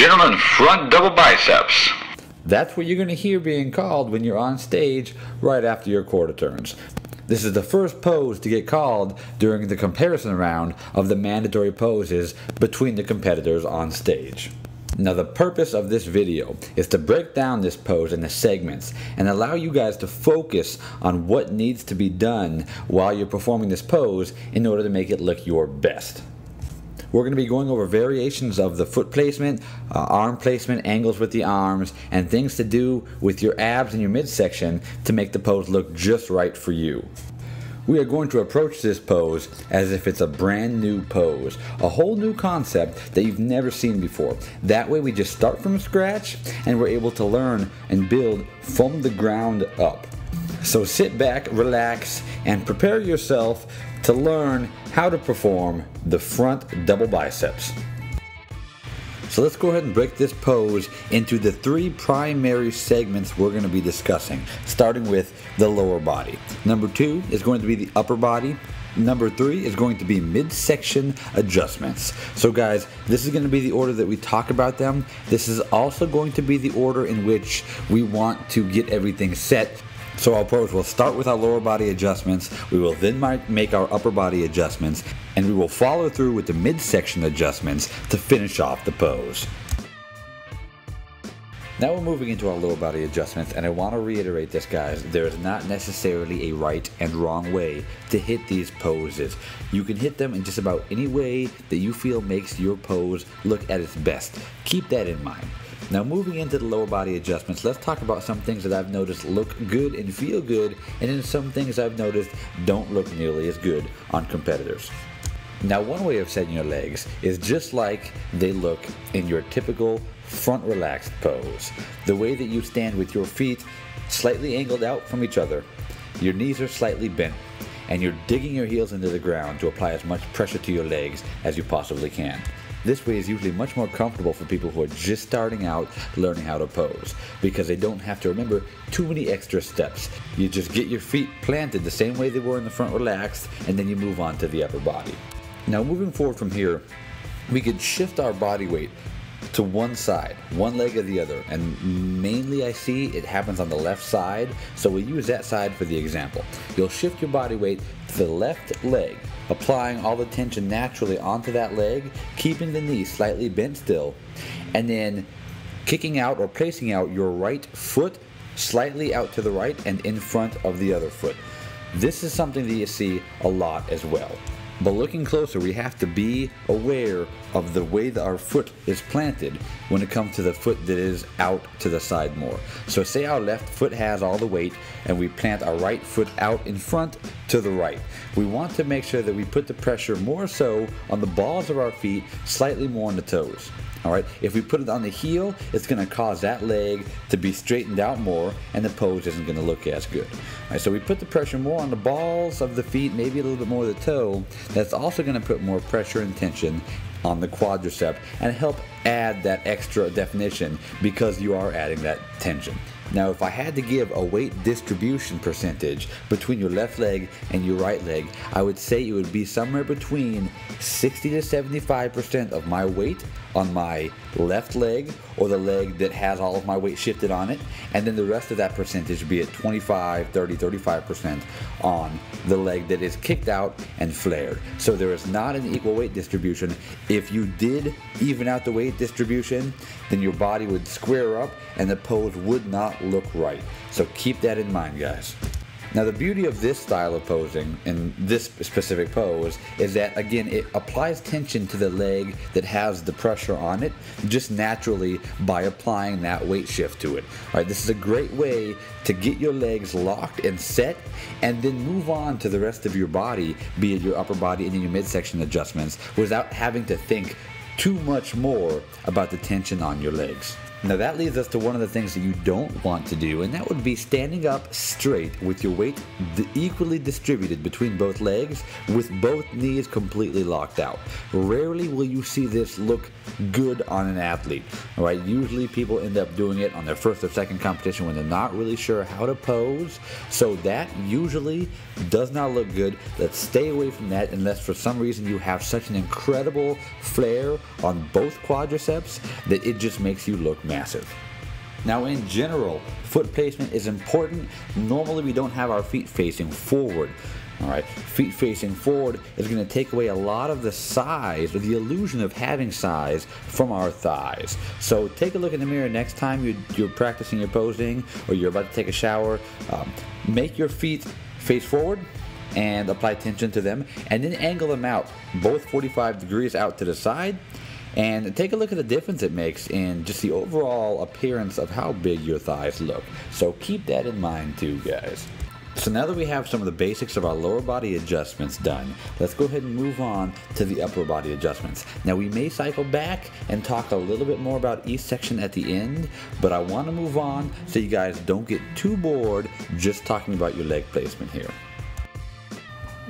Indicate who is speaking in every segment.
Speaker 1: gentlemen, front double biceps.
Speaker 2: That's what you're going to hear being called when you're on stage right after your quarter turns. This is the first pose to get called during the comparison round of the mandatory poses between the competitors on stage. Now the purpose of this video is to break down this pose into segments and allow you guys to focus on what needs to be done while you're performing this pose in order to make it look your best. We're going to be going over variations of the foot placement, arm placement, angles with the arms, and things to do with your abs and your midsection to make the pose look just right for you. We are going to approach this pose as if it's a brand new pose, a whole new concept that you've never seen before. That way we just start from scratch and we're able to learn and build from the ground up. So sit back, relax, and prepare yourself to learn how to perform the front double biceps. So let's go ahead and break this pose into the three primary segments we're going to be discussing, starting with the lower body. Number 2 is going to be the upper body. Number 3 is going to be midsection adjustments. So guys, this is going to be the order that we talk about them. This is also going to be the order in which we want to get everything set. So our pose will start with our lower body adjustments, we will then make our upper body adjustments, and we will follow through with the midsection adjustments to finish off the pose. Now we're moving into our lower body adjustments, and I want to reiterate this, guys. There is not necessarily a right and wrong way to hit these poses. You can hit them in just about any way that you feel makes your pose look at its best. Keep that in mind. Now moving into the lower body adjustments, let's talk about some things that I've noticed look good and feel good, and then some things I've noticed don't look nearly as good on competitors. Now one way of setting your legs is just like they look in your typical front relaxed pose. The way that you stand with your feet slightly angled out from each other, your knees are slightly bent, and you're digging your heels into the ground to apply as much pressure to your legs as you possibly can. This way is usually much more comfortable for people who are just starting out learning how to pose, because they don't have to remember too many extra steps. You just get your feet planted the same way they were in the front relaxed, and then you move on to the upper body. Now moving forward from here, we could shift our body weight to one side, one leg or the other, and mainly I see it happens on the left side, so we'll use that side for the example. You'll shift your body weight to the left leg, applying all the tension naturally onto that leg, keeping the knee slightly bent still, and then kicking out or placing out your right foot slightly out to the right and in front of the other foot. This is something that you see a lot as well. But looking closer, we have to be aware of the way that our foot is planted when it comes to the foot that is out to the side more. So say our left foot has all the weight and we plant our right foot out in front to the right. We want to make sure that we put the pressure more so on the balls of our feet, slightly more on the toes. Alright, if we put it on the heel, it's going to cause that leg to be straightened out more and the pose isn't going to look as good. Alright, so we put the pressure more on the balls of the feet, maybe a little bit more of the toe. That's also going to put more pressure and tension on the quadricep and help add that extra definition because you are adding that tension. Now if I had to give a weight distribution percentage between your left leg and your right leg, I would say it would be somewhere between 60 to 75% of my weight on my left leg, or the leg that has all of my weight shifted on it, and then the rest of that percentage be at 25, 30, 35% on the leg that is kicked out and flared. So there is not an equal weight distribution. If you did even out the weight distribution, then your body would square up and the pose would not look right. So keep that in mind, guys. Now the beauty of this style of posing, in this specific pose, is that again it applies tension to the leg that has the pressure on it just naturally by applying that weight shift to it. Alright, this is a great way to get your legs locked and set and then move on to the rest of your body, be it your upper body and your midsection adjustments, without having to think too much more about the tension on your legs. Now that leads us to one of the things that you don't want to do, and that would be standing up straight with your weight equally distributed between both legs with both knees completely locked out. Rarely will you see this look good on an athlete. All right, usually people end up doing it on their first or second competition when they're not really sure how to pose, so that usually does not look good. Let's stay away from that unless for some reason you have such an incredible flare on both quadriceps that it just makes you look massive. Now in general, foot placement is important. Normally we don't have our feet facing forward. Alright, feet facing forward is going to take away a lot of the size or the illusion of having size from our thighs. So take a look in the mirror next time you're practicing your posing or you're about to take a shower. Make your feet face forward and apply tension to them, and then angle them out, both 45 degrees out to the side, and take a look at the difference it makes in just the overall appearance of how big your thighs look. So keep that in mind too, guys. So now that we have some of the basics of our lower body adjustments done, let's go ahead and move on to the upper body adjustments. Now we may cycle back and talk a little bit more about each section at the end, but I want to move on so you guys don't get too bored just talking about your leg placement here.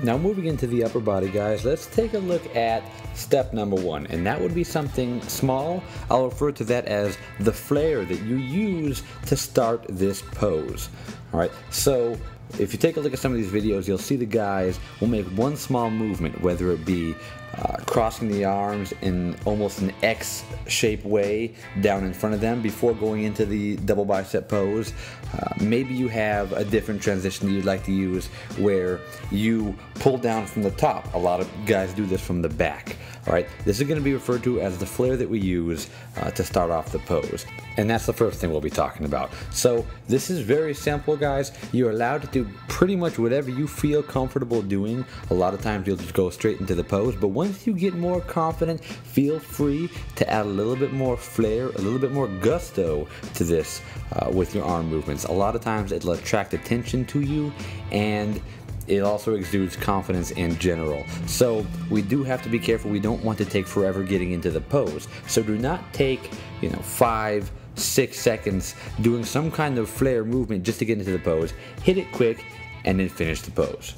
Speaker 2: Now moving into the upper body, guys, let's take a look at step number one, and that would be something small. I'll refer to that as the flare that you use to start this pose. Alright, so if you take a look at some of these videos, you'll see the guys will make one small movement, whether it be crossing the arms in almost an X-shaped way down in front of them before going into the double bicep pose. Maybe you have a different transition that you'd like to use where you pull down from the top. A lot of guys do this from the back. Alright, this is going to be referred to as the flare that we use to start off the pose. And that's the first thing we'll be talking about. So this is very simple, guys. You're allowed to do pretty much whatever you feel comfortable doing. A lot of times you'll just go straight into the pose, but once you get more confident, feel free to add a little bit more flair, a little bit more gusto to this with your arm movements. A lot of times it'll attract attention to you, and it also exudes confidence in general. So we do have to be careful. We don't want to take forever getting into the pose. So do not take 5, 6 seconds doing some kind of flare movement just to get into the pose. Hit it quick and then finish the pose.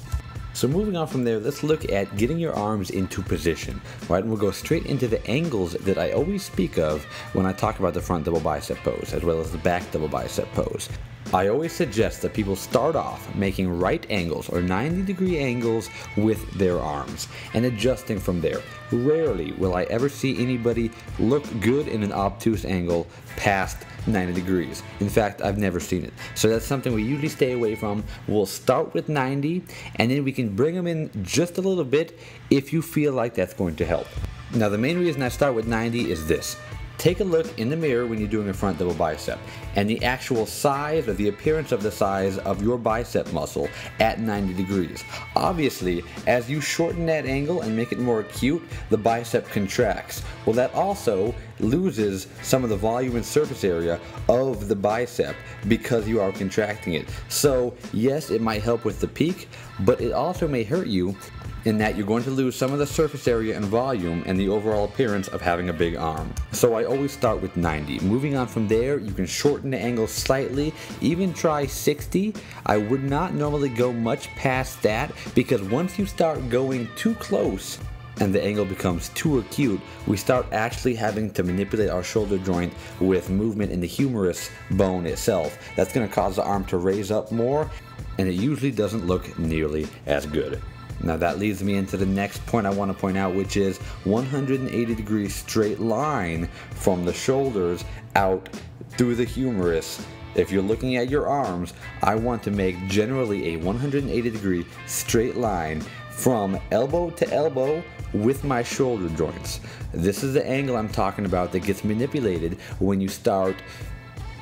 Speaker 2: So moving on from there, let's look at getting your arms into position. Right, and we'll go straight into the angles that I always speak of when I talk about the front double bicep pose, as well as the back double bicep pose. I always suggest that people start off making right angles or 90-degree angles with their arms and adjusting from there. Rarely will I ever see anybody look good in an obtuse angle past 90 degrees. In fact, I've never seen it. So that's something we usually stay away from. We'll start with 90 and then we can bring them in just a little bit if you feel like that's going to help. Now the main reason I start with 90 is this. Take a look in the mirror when you're doing a front double bicep and the actual size or the appearance of the size of your bicep muscle at 90 degrees. Obviously, as you shorten that angle and make it more acute, the bicep contracts. Well, that also loses some of the volume and surface area of the bicep because you are contracting it. So yes, it might help with the peak, but it also may hurt you in that you're going to lose some of the surface area and volume and the overall appearance of having a big arm. So I always start with 90. Moving on from there, you can shorten the angle slightly, even try 60. I would not normally go much past that because once you start going too close and the angle becomes too acute, we start actually having to manipulate our shoulder joint with movement in the humerus bone itself. That's going to cause the arm to raise up more, and it usually doesn't look nearly as good. Now that leads me into the next point I want to point out, which is 180-degree straight line from the shoulders out through the humerus. If you're looking at your arms, I want to make generally a 180-degree straight line from elbow to elbow with my shoulder joints. This is the angle I'm talking about that gets manipulated when you start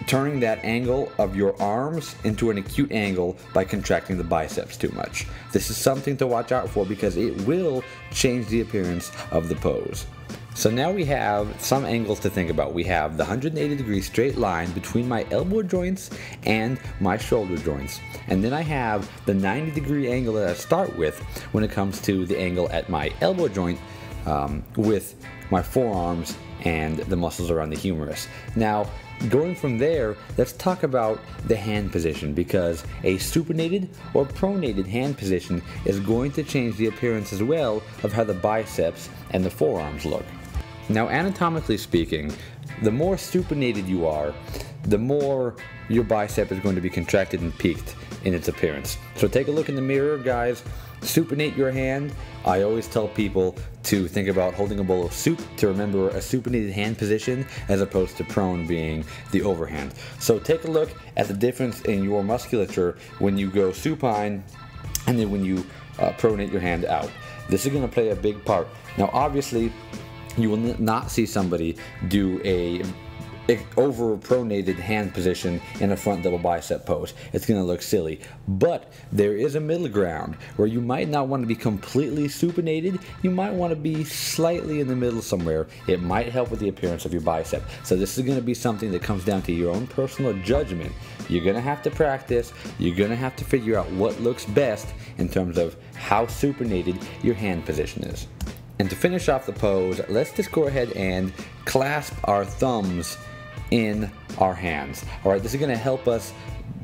Speaker 2: turning that angle of your arms into an acute angle by contracting the biceps too much. This is something to watch out for because it will change the appearance of the pose. So now we have some angles to think about. We have the 180-degree straight line between my elbow joints and my shoulder joints. And then I have the 90-degree angle that I start with when it comes to the angle at my elbow joint with my forearms and the muscles around the humerus. Now, going from there, let's talk about the hand position, because a supinated or pronated hand position is going to change the appearance as well of how the biceps and the forearms look. Now, anatomically speaking, the more supinated you are, the more your bicep is going to be contracted and peaked in its appearance. So take a look in the mirror, guys. Supinate your hand. I always tell people to think about holding a bowl of soup, to remember a supinated hand position as opposed to prone being the overhand. So take a look at the difference in your musculature when you go supine and then when you pronate your hand out. This is going to play a big part. Now, obviously, you will not see somebody do a over pronated hand position in a front double bicep pose. It's going to look silly. But there is a middle ground where you might not want to be completely supinated. You might want to be slightly in the middle somewhere. It might help with the appearance of your bicep. So this is going to be something that comes down to your own personal judgment. You're going to have to practice. You're going to have to figure out what looks best in terms of how supinated your hand position is. And to finish off the pose, let's just go ahead and clasp our thumbs in our hands. Alright, this is going to help us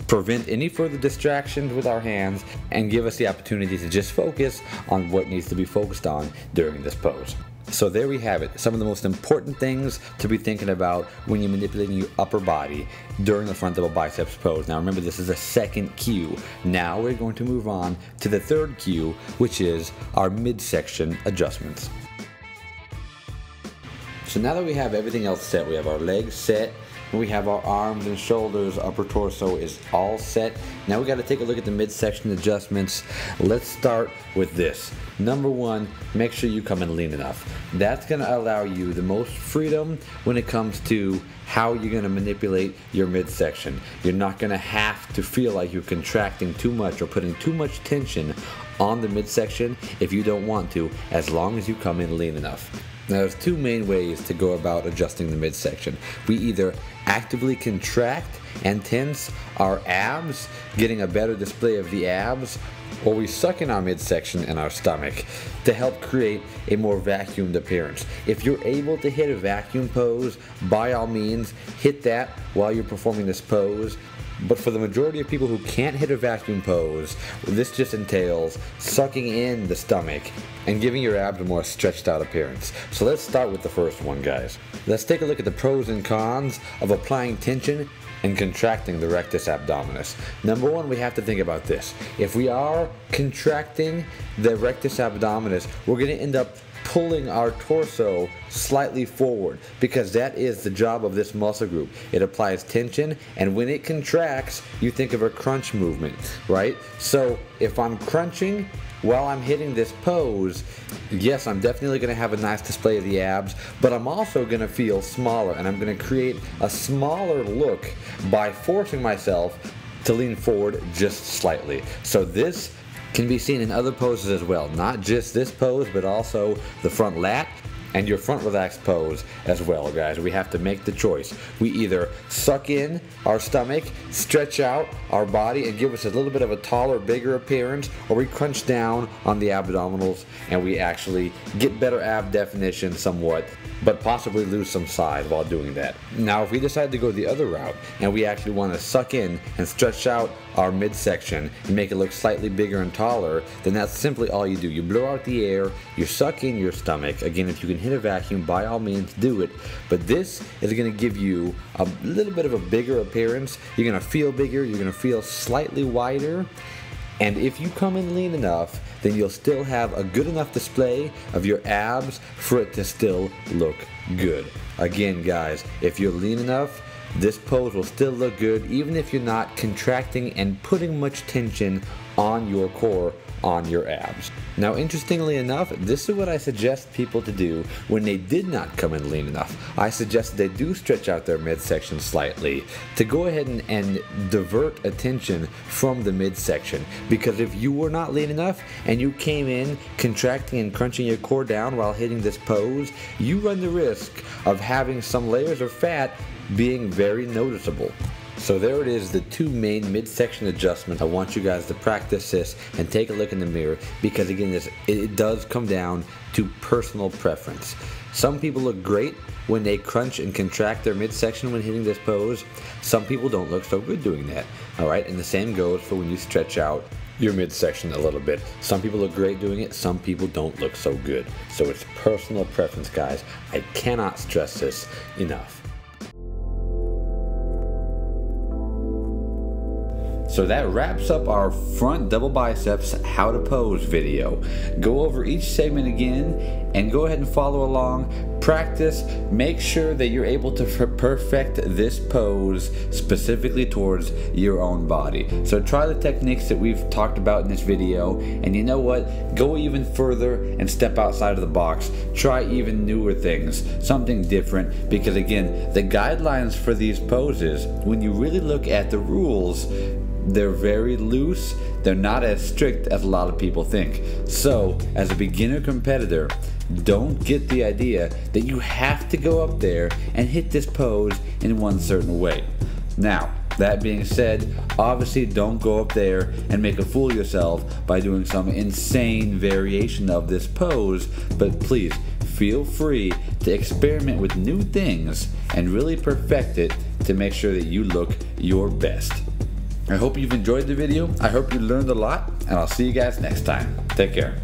Speaker 2: prevent any further distractions with our hands and give us the opportunity to just focus on what needs to be focused on during this pose. So there we have it, some of the most important things to be thinking about when you're manipulating your upper body during the front double biceps pose. Now remember, this is the second cue. Now we're going to move on to the third cue, which is our midsection adjustments. So now that we have everything else set, we have our legs set, and we have our arms and shoulders, upper torso is all set. Now we got to take a look at the midsection adjustments. Let's start with this. Number one, make sure you come in lean enough. That's going to allow you the most freedom when it comes to how you're going to manipulate your midsection. You're not going to have to feel like you're contracting too much or putting too much tension on the midsection if you don't want to, as long as you come in lean enough. Now there's two main ways to go about adjusting the midsection. We either actively contract and tense our abs, getting a better display of the abs, or we suck in our midsection and our stomach to help create a more vacuumed appearance. If you're able to hit a vacuum pose, by all means, hit that while you're performing this pose. But for the majority of people who can't hit a vacuum pose, this just entails sucking in the stomach and giving your abs a more stretched out appearance. So let's start with the first one, guys. Let's take a look at the pros and cons of applying tension and contracting the rectus abdominis. Number one, we have to think about this. If we are contracting the rectus abdominis, we're going to end up pulling our torso slightly forward, because that is the job of this muscle group. It applies tension, and when it contracts, you think of a crunch movement, right? So if I'm crunching while I'm hitting this pose, yes, I'm definitely going to have a nice display of the abs, but I'm also going to feel smaller, and I'm going to create a smaller look by forcing myself to lean forward just slightly. So this can be seen in other poses as well, not just this pose, but also the front lat and your front relaxed pose as well, guys. We have to make the choice. We either suck in our stomach, stretch out our body and give us a little bit of a taller, bigger appearance, or we crunch down on the abdominals and we actually get better ab definition somewhat, but possibly lose some size while doing that. Now, if we decide to go the other route and we actually want to suck in and stretch out our midsection and make it look slightly bigger and taller, then that's simply all you do. You blow out the air, you suck in your stomach. Again, if you can hit a vacuum, by all means do it. But this is going to give you a little bit of a bigger appearance. You're going to feel bigger, you're going to feel slightly wider. And if you come in lean enough, then you'll still have a good enough display of your abs for it to still look good. Again, guys, if you're lean enough, this pose will still look good even if you're not contracting and putting much tension on your core, on your abs. Now, interestingly enough, this is what I suggest people to do when they did not come in lean enough. I suggest they do stretch out their midsection slightly to go ahead and divert attention from the midsection, because if you were not lean enough and you came in contracting and crunching your core down while hitting this pose, you run the risk of having some layers of fat being very noticeable. So there it is, the two main midsection adjustments. I want you guys to practice this and take a look in the mirror, because again, it does come down to personal preference. Some people look great when they crunch and contract their midsection when hitting this pose. Some people don't look so good doing that. Alright, and the same goes for when you stretch out your midsection a little bit. Some people look great doing it, some people don't look so good. So it's personal preference, guys. I cannot stress this enough. So that wraps up our front double biceps how to pose video. Go over each segment again and go ahead and follow along. Practice, make sure that you're able to perfect this pose specifically towards your own body. So try the techniques that we've talked about in this video, and you know what? Go even further and step outside of the box. Try even newer things, something different, because again, the guidelines for these poses, when you really look at the rules, they're very loose. They're not as strict as a lot of people think. So, as a beginner competitor, don't get the idea that you have to go up there and hit this pose in one certain way. Now, that being said, obviously don't go up there and make a fool of yourself by doing some insane variation of this pose, but please feel free to experiment with new things and really perfect it to make sure that you look your best. I hope you've enjoyed the video. I hope you learned a lot, and I'll see you guys next time. Take care.